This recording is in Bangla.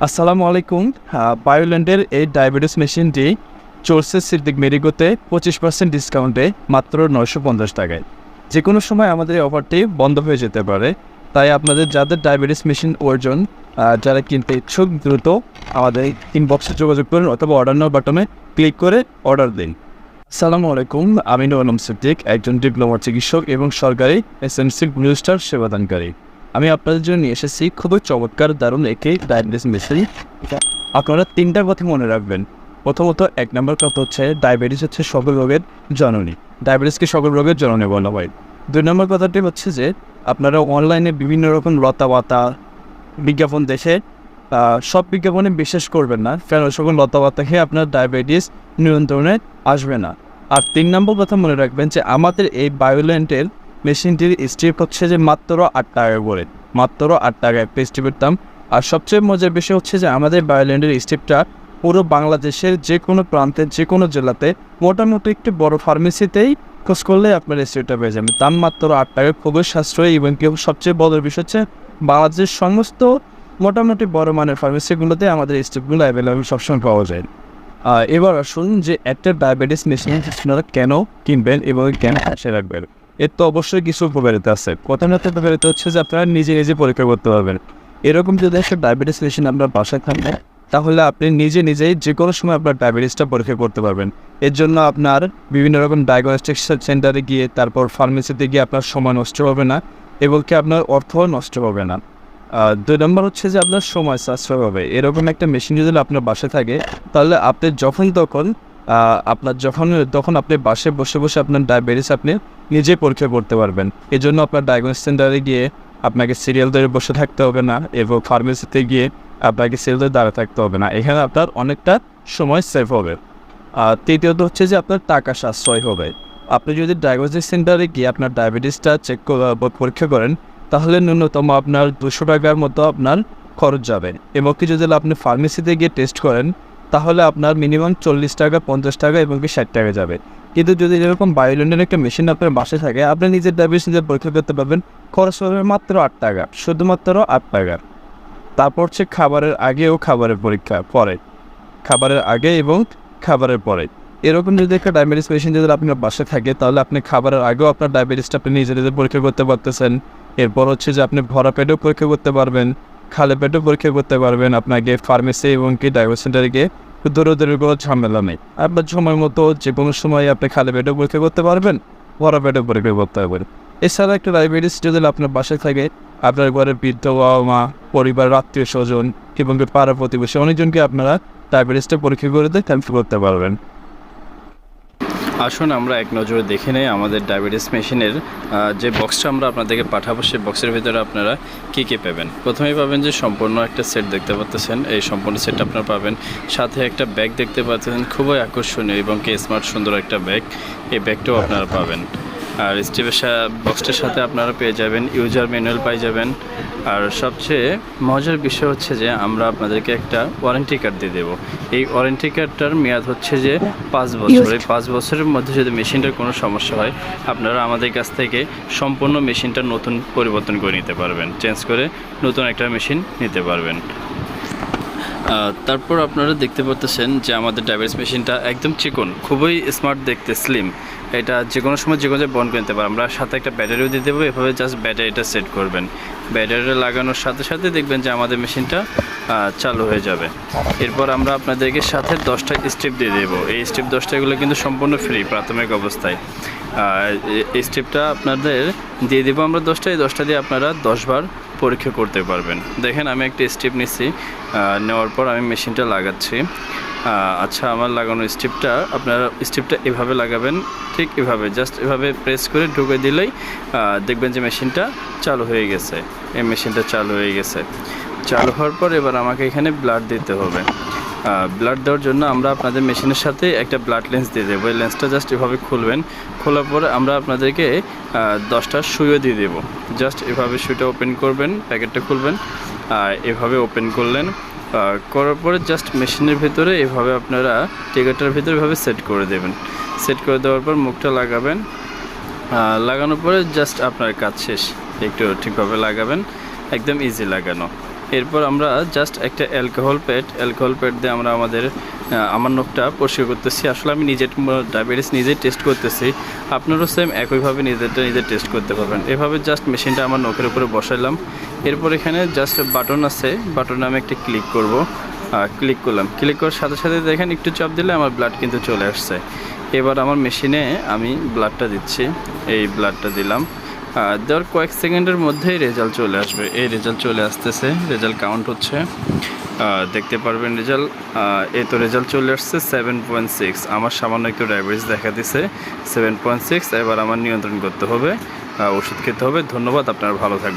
আসসালামু আলাইকুম। বায়োল্যান্ডের এই ডায়াবেটিস মেশিনটি চলছে সিদ্দিক মেডিকোতে 25% ডিসকাউন্টে মাত্র 950 টাকায়। যে কোনো সময় আমাদের এই অফারটি বন্ধ হয়ে যেতে পারে, তাই আপনাদের যাদের ডায়াবেটিস মেশিন প্রয়োজন, যারা কিনতে ইচ্ছুক দ্রুত আমাদের ইনবক্সে যোগাযোগ করুন অথবা অর্ডার নাও বাটনে ক্লিক করে অর্ডার দিন। আসসালামু আলাইকুম, আমি নুর আলম সিদ্দিক, একজন ডিপ্লোমার চিকিৎসক এবং সরকারি এসএমসি ব্লু স্টার সেবাদানকারী। আমি আপনাদের জন্য নিয়ে এসেছি খুবই চমৎকার দারুণ একটি ডায়াবেটিস মেশিন। আপনারা তিনটা কথা মনে রাখবেন। প্রথমত, 1 নম্বর কথা হচ্ছে ডায়াবেটিস হচ্ছে সকল রোগের জননী। ডায়াবেটিসকে সকল রোগের জননী বলা হয়। 2 নম্বর কথাটি হচ্ছে যে আপনারা অনলাইনে বিভিন্ন রকম লতাপাতা বিজ্ঞাপন দেখে সব বিজ্ঞাপনে বিশ্বাস করবেন না, কারণ সকল লতাপাতা খেয়ে আপনার ডায়াবেটিস নিয়ন্ত্রণে আসবে না। আর 3 নম্বর কথা মনে রাখবেন যে আমাদের এই বায়োল্যান্ডের মেশিনটির স্ট্রিপ হচ্ছে যে মাত্র 8 টাকা করে, মাত্র 8 টাকা একটা স্ট্রিপের দাম। আর সবচেয়ে মজার বিষয় হচ্ছে যে আমাদের বায়োল্যান্ডের স্ট্রিপটা পুরো বাংলাদেশের যে কোনো প্রান্তের যে কোনো জেলাতে মোটামুটি একটি বড় ফার্মেসিতেই খোঁজ করলে আপনার স্ট্রিপটা পেয়ে যাবেন। দাম মাত্র 8 টাকা, খুবই সাশ্রয়ী। এবং কেউ সবচেয়ে বড় বিষয় হচ্ছে বাংলাদেশের সমস্ত মোটামুটি বড় মানের ফার্মেসিগুলোতে আমাদের স্ট্রিপগুলো অ্যাভেলেবেল সবসময় পাওয়া যায়। এবার আসুন যে একটা ডায়াবেটিস মেশিন আপনারা কেন কিনবেন এবং কেন হাসে রাখবেন। এর তো অবশ্যই কিছু উপকারিতা আছে। প্রথমত উপকারিতা হচ্ছে যে আপনারা নিজে নিজে পরীক্ষা করতে পারবেন। এরকম যদি একটা ডায়াবেটিস মেশিন আপনার বাসায় থাকে, তাহলে আপনি নিজে নিজেই যে কোনো সময় আপনার ডায়াবেটিসটা পরীক্ষা করতে পারবেন। এর জন্য আপনার বিভিন্ন রকম ডায়াগনস্টিক সেন্টারে গিয়ে তারপর ফার্মেসিতে গিয়ে আপনার সময় নষ্ট হবে না এবং কি আপনার অর্থও নষ্ট হবে না। 2 নম্বর হচ্ছে যে আপনার সময় সাশ্রয় হবে। এরকম একটা মেশিন যদি আপনার বাসায় থাকে, তাহলে আপনি তখন আপনি বাসায় বসে বসে আপনার ডায়াবেটিস আপনি নিজেই পরীক্ষা করতে পারবেন। এই জন্য আপনার ডায়াগনস্টিক সেন্টারে গিয়ে আপনাকে সিরিয়াল ধরে বসে থাকতে হবে না এবং ফার্মেসিতে গিয়ে আপনাকে সিরিয়াল ধরে দাঁড়িয়ে থাকতে হবে না। এখানে আপনার অনেকটা সময় সেভ হবে। তৃতীয়ত হচ্ছে যে আপনার টাকা সাশ্রয় হবে। আপনি যদি ডায়াগনস্টিক সেন্টারে গিয়ে আপনার ডায়াবেটিসটা পরীক্ষা করেন, তাহলে ন্যূনতম আপনার 200 টাকার মতো আপনার খরচ যাবে। এবং কি যদি আপনি ফার্মেসিতে গিয়ে টেস্ট করেন, তাহলে আপনার মিনিমাম 40 টাকা, 50 টাকা এবং কি 60 টাকা যাবে। কিন্তু যদি এরকম বায়োল্যান্ডের একটা মেশিন আপনার বাসায় থাকে, আপনি নিজের ডায়াবেটিস নিজে পরীক্ষা করতে পারবেন। খরচ হবে মাত্র 8 টাকা, শুধুমাত্র 8 টাকা। তারপর হচ্ছে খাবারের আগে ও খাবারের পরীক্ষা পরে, খাবারের আগে এবং খাবারের পরে। এরকম যদি একটা ডায়াবেটিস মেশিন যদি আপনার বাসায় থাকে, তাহলে আপনি খাবারের আগেও আপনার ডায়াবেটিসটা আপনি নিজে নিজে পরীক্ষা করতে পারতেছেন। এরপর হচ্ছে যে আপনি ভরা পেটেও পরীক্ষা করতে পারবেন, খালি পেটেও পরীক্ষা করতে পারবেন। আপনাকে ফার্মেসি এবং কি ডায়াবেটিস সেন্টারে গিয়ে দৌড়াদৌড়ির কোনো ঝামেলা নেই। আপনার সময় মতো যে কোনো সময় আপনি খালি পেটেও পরীক্ষা করতে পারবেন, ভরা পেটেও পরীক্ষা করতে পারবেন। এছাড়া একটা ডায়াবেটিস যদি আপনার বাসায় থাকে, আপনার ঘরের বৃদ্ধ বাবা মা, পরিবারের আত্মীয় স্বজন এবং পাড়া প্রতিবেশী অনেকজনকে আপনারা ডায়াবেটিসটা পরীক্ষা করে ক্যান্সেল করতে পারবেন। আসুন আমরা এক নজরে দেখে নেই আমাদের ডায়াবেটিস মেশিনের যে বক্সটা আমরা আপনাদেরকে পাঠাবো, সেই বক্সের ভিতরে আপনারা কী কী পাবেন। প্রথমেই পাবেন যে সম্পূর্ণ একটা সেট দেখতে পাচ্ছেন। এই সম্পূর্ণ সেটটা আপনারা পাবেন। সাথে একটা ব্যাগ দেখতে পাচ্ছেন, খুবই আকর্ষণীয় এবং কি স্মার্ট সুন্দর একটা ব্যাগ। এই ব্যাগটাও আপনারা পাবেন। আর স্টিভের বক্সটার সাথে আপনারা পেয়ে যাবেন ইউজার ম্যানুয়াল পেয়ে যাবেন। আর সবচেয়ে মজার বিষয় হচ্ছে যে আমরা আপনাদেরকে একটা ওয়ারেন্টি কার্ড দিয়ে দেবো। এই ওয়ারেন্টি কার্ডটার মেয়াদ হচ্ছে যে 5 বছর। এই 5 বছরের মধ্যে যদি মেশিনটার কোনো সমস্যা হয়, আপনারা আমাদের কাছ থেকে সম্পূর্ণ মেশিনটা নতুন পরিবর্তন করে নিতে পারবেন, চেঞ্জ করে নতুন একটা মেশিন নিতে পারবেন। তারপর আপনারা দেখতে পাচ্ছেন যে আমাদের ডায়াবেটিস মেশিনটা একদম চিকন, খুবই স্মার্ট দেখতে, স্লিম। এটা যে কোনো সময় যে কোনো জায়গায় বন্ধ করে নিতে পারবেন। আমরা সাথে একটা ব্যাটারিও দিয়ে দেবো। এভাবে জাস্ট ব্যাটারিটা সেট করবেন। ব্যাটারিটা লাগানোর সাথে সাথে দেখবেন যে আমাদের মেশিনটা চালু হয়ে যাবে। এরপর আমরা আপনাদেরকে সাথে 10টা স্টেপ দিয়ে দেবো। এই স্টেপ 10টাগুলো কিন্তু সম্পূর্ণ ফ্রি প্রাথমিক অবস্থায়। এই স্টেপটা আপনাদের দিয়ে দেবো আমরা 10টা দিয়ে আপনারা 10 বার পরীক্ষা করতে পারবেন। দেখেন আমি একটা স্টেপ নিচ্ছি, নেওয়ার পর আমি মেশিনটা লাগাচ্ছি। আচ্ছা, আমার লাগানো আপনারা স্টেপটা এভাবে লাগাবেন, ঠিক এভাবে জাস্ট এভাবে প্রেস করে ঢুকে দিলেই দেখবেন যে মেশিনটা চালু হয়ে গেছে। এই মেশিনটা চালু হয়ে গেছে। চালু হওয়ার পর এবার আমাকে এখানে ব্লাড দিতে হবে। ব্লাড দেওয়ার জন্য আমরা আপনাদের মেশিনের সাথে একটা ব্লাড লেন্স দিয়ে দেবো। এই লেন্সটা জাস্ট এভাবে খুলবেন। খোলার পরে আমরা আপনাদেরকে 10টা সুইও দিয়ে দেবো। জাস্ট এভাবে সুইটা ওপেন করবেন, প্যাকেটটা খুলবেন, এভাবে ওপেন করলেন। করার পরে জাস্ট মেশিনের ভিতরে এভাবে আপনারা টিকারটার ভিতরে এভাবে সেট করে দেবেন। সেট করে দেওয়ার পর মুখটা লাগাবেন। লাগানোর পরে জাস্ট আপনার কাজ শেষ। একটু ঠিকভাবে লাগাবেন, একদম ইজি লাগানো। এরপর আমরা জাস্ট একটা অ্যালকোহল প্যাড দিয়ে আমরা আমার নখটা পরিষ্কার করতেছি। আসলে আমি নিজের ডায়াবেটিস নিজেই টেস্ট করতেছি, আপনারাও সেম একইভাবে নিজে টেস্ট করতে পারবেন। এভাবে জাস্ট মেশিনটা আমার নখের উপরে বসাইলাম। এরপর এখানে জাস্ট বাটন আছে, বাটনে আমি একটা ক্লিক করব। ক্লিক করলাম, ক্লিক করার সাথে সাথে দেখেন একটু চাপ দিলে আমার ব্লাড কিন্তু চলে আসছে। এবার আমার মেশিনে আমি ব্লাডটা দিচ্ছি, এই ব্লাডটা দিলাম। দেওয়ার কয়েক সেকেন্ডের মধ্যেই রেজাল্ট চলে আসবে। এই রেজাল্ট চলে আসতেছে, রেজাল্ট কাউন্ট হচ্ছে, দেখতে পারবেন রেজাল্ট। এই তো রেজাল্ট চলে আসছে 7.6। আমার সামান্য একটু ডায়াবেটিস দেখা দিছে 7.6। এবার আমার নিয়ন্ত্রণ করতে হবে, ওষুধ খেতে হবে। ধন্যবাদ, আপনারা ভালো থাকবেন।